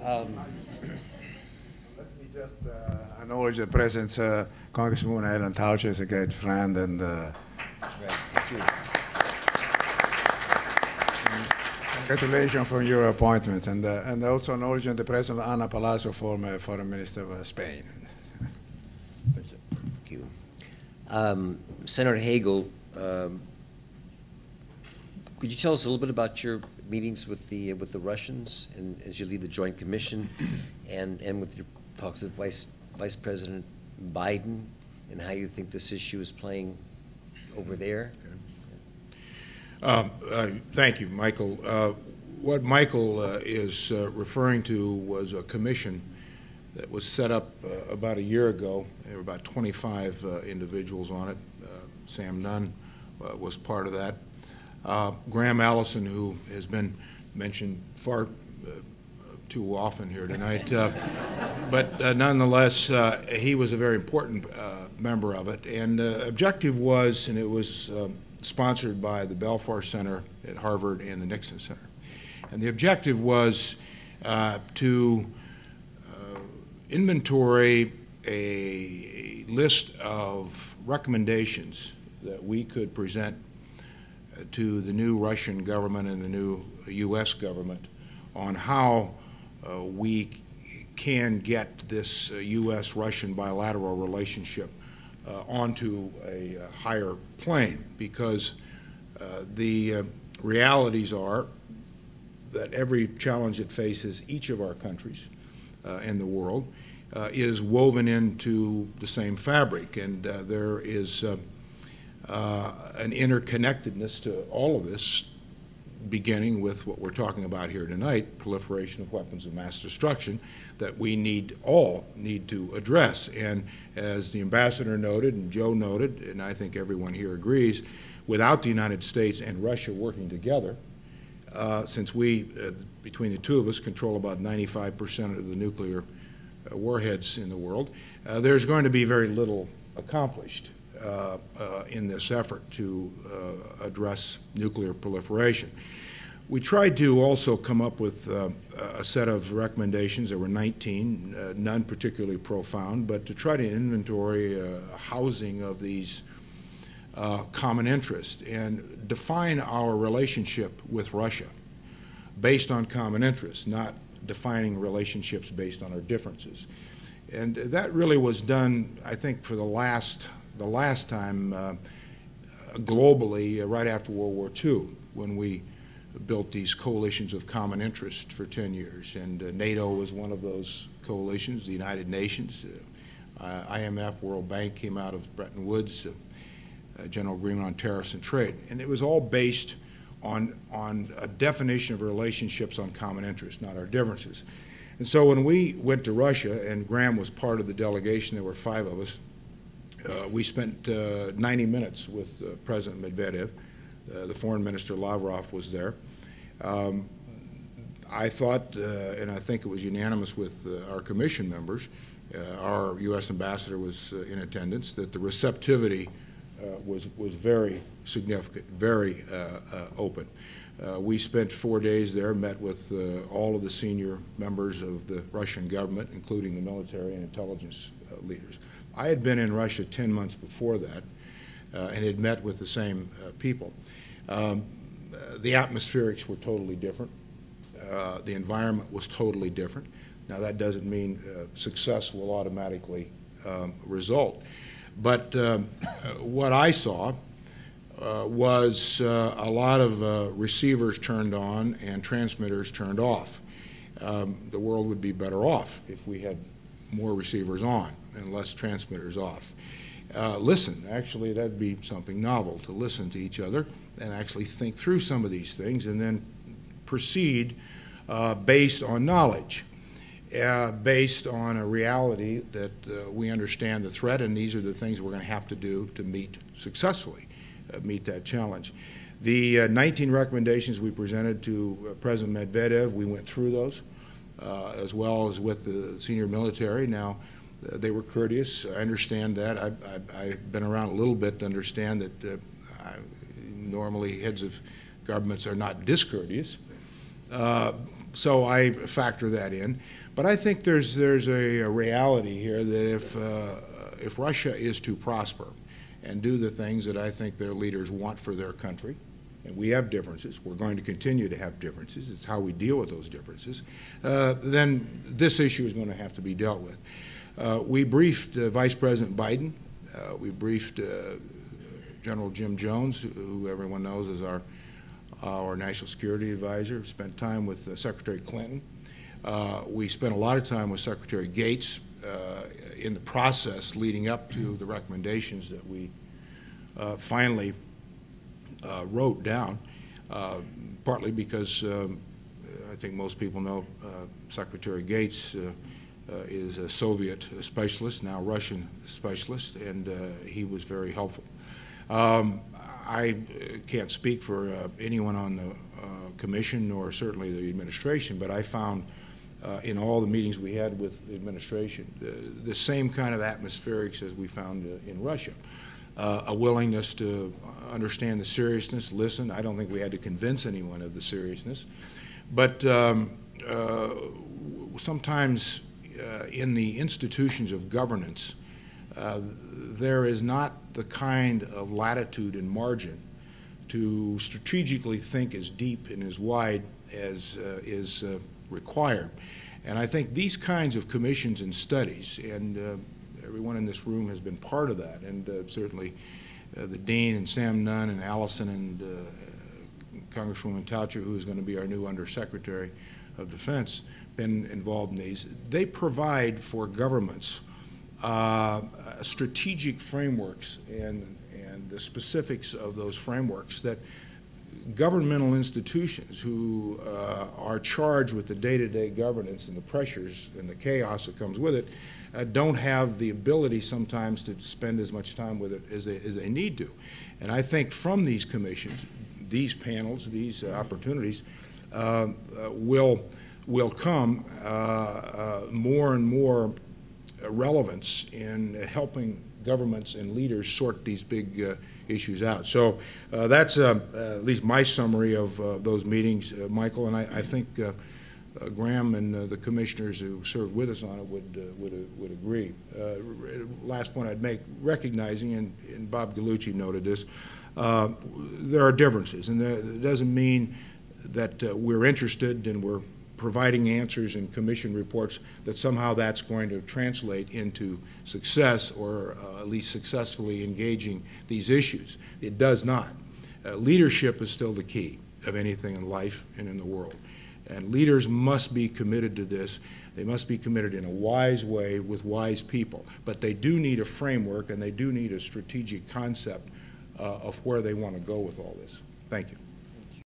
Let me just acknowledge the presence. Congresswoman Ellen Tauscher is a great friend, and congratulations for your appointment, and also acknowledging the presence of Ana Palacio, former Foreign Minister of Spain. Thank you. Thank you. Senator Hagel, could you tell us a little bit about your meetings with the Russians, and as you lead the Joint Commission, and with your talks with Vice President Biden, and how you think this issue is playing over there? Thank you, Michael. What Michael is referring to was a commission that was set up about a year ago. There were about 25 individuals on it. Sam Nunn was part of that. Graham Allison, who has been mentioned far too often here tonight, but nonetheless, he was a very important member of it. And the objective was, and it was sponsored by the Belfar Center at Harvard and the Nixon Center. And the objective was to inventory a list of recommendations that we could present to the new Russian government and the new U.S. government on how we can get this U.S.-Russian bilateral relationship onto a higher plane, because the realities are that every challenge that faces each of our countries in the world is woven into the same fabric, and there is an interconnectedness to all of this, beginning with what we're talking about here tonight, proliferation of weapons of mass destruction, that we all need to address. And as the ambassador noted and Joe noted, and I think everyone here agrees, without the United States and Russia working together, since we, between the two of us, control about 95% of the nuclear warheads in the world, there's going to be very little accomplished in this effort to address nuclear proliferation. We tried to also come up with a set of recommendations. There were 19, none particularly profound, but to try to inventory housing of these common interests and define our relationship with Russia based on common interests, not defining relationships based on our differences. And that really was done, I think, for the last time globally right after World War II, when we built these coalitions of common interest for 10 years. And NATO was one of those coalitions, the United Nations, IMF, World Bank came out of Bretton Woods, General Agreement on Tariffs and Trade. And it was all based on a definition of relationships on common interests, not our differences. And so when we went to Russia, and Graham was part of the delegation, there were 5 of us, we spent 90 minutes with President Medvedev. The Foreign Minister Lavrov was there. I thought, and I think it was unanimous with our commission members, our U.S. ambassador was in attendance, that the receptivity was very significant, very open. We spent 4 days there, met with all of the senior members of the Russian government, including the military and intelligence leaders. I had been in Russia 10 months before that and had met with the same people. The atmospherics were totally different. The environment was totally different. Now, that doesn't mean success will automatically result. But what I saw was a lot of receivers turned on and transmitters turned off. The world would be better off if we had more receivers on and less transmitters off. Listen, actually, that'd be something novel, to listen to each other and actually think through some of these things and then proceed based on knowledge, based on a reality that we understand the threat, and these are the things we're going to have to do to meet successfully, meet that challenge. The 19 recommendations we presented to President Medvedev, we went through those, as well as with the senior military. Now, they were courteous. I understand that. I've been around a little bit to understand that normally heads of governments are not discourteous. So I factor that in. But I think there's a reality here that if Russia is to prosper and do the things that I think their leaders want for their country, and we have differences, we're going to continue to have differences, it's how we deal with those differences, then this issue is going to have to be dealt with. We briefed Vice President Biden, we briefed General Jim Jones, who everyone knows is our national security advisor, spent time with Secretary Clinton. We spent a lot of time with Secretary Gates in the process leading up to the recommendations that we finally wrote down, partly because I think most people know Secretary Gates is a Soviet specialist, now Russian specialist, and he was very helpful. I can't speak for anyone on the commission nor certainly the administration, but I found in all the meetings we had with the administration the same kind of atmospherics as we found in Russia. A willingness to understand the seriousness, listen. I don't think we had to convince anyone of the seriousness. But sometimes in the institutions of governance, there is not the kind of latitude and margin to strategically think as deep and as wide as is required. And I think these kinds of commissions and studies, and everyone in this room has been part of that, and certainly the Dean and Sam Nunn and Allison and Congresswoman Tauscher, who is going to be our new Undersecretary of Defense, been involved in these. They provide for governments strategic frameworks and the specifics of those frameworks that governmental institutions who are charged with the day-to-day governance and the pressures and the chaos that comes with it don't have the ability sometimes to spend as much time with it as they need to. And I think from these commissions, these panels, these opportunities will come more and more relevance in helping governments and leaders sort these big issues out. So that's at least my summary of those meetings, Michael, and I think Graham and the commissioners who served with us on it would agree. Last point I'd make, recognizing, and Bob Gallucci noted this, there are differences, and that doesn't mean that we're interested and we're providing answers in commission reports that somehow that's going to translate into success or at least successfully engaging these issues. It does not. Leadership is still the key of anything in life and in the world. And leaders must be committed to this. They must be committed in a wise way with wise people. But they do need a framework and they do need a strategic concept of where they want to go with all this. Thank you.